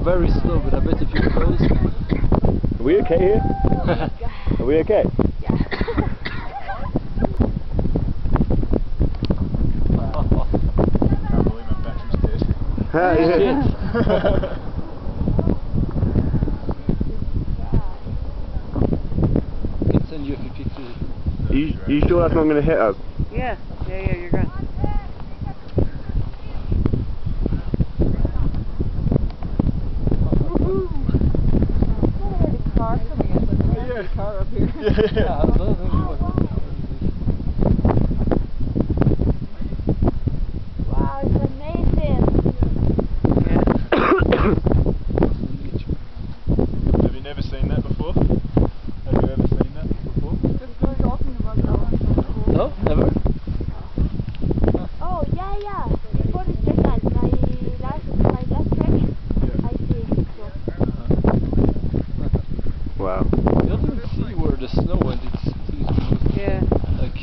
very slow, but I bet if you're close. Are we okay here? Are we okay? Yeah. Can't believe my battery's dead. Yeah. I can send you a few pictures. You sure that's not going to hit us? Yeah, you're good. Car coming in, but there's a car up here. Yeah, I don't think Wow, it's amazing. Have you never seen that before? Have you ever seen that before? Just been talking about that one. No, never. Oh, yeah. Before the second, my last trek, I see. Wow. You don't even see where the snow went. It's Yeah. like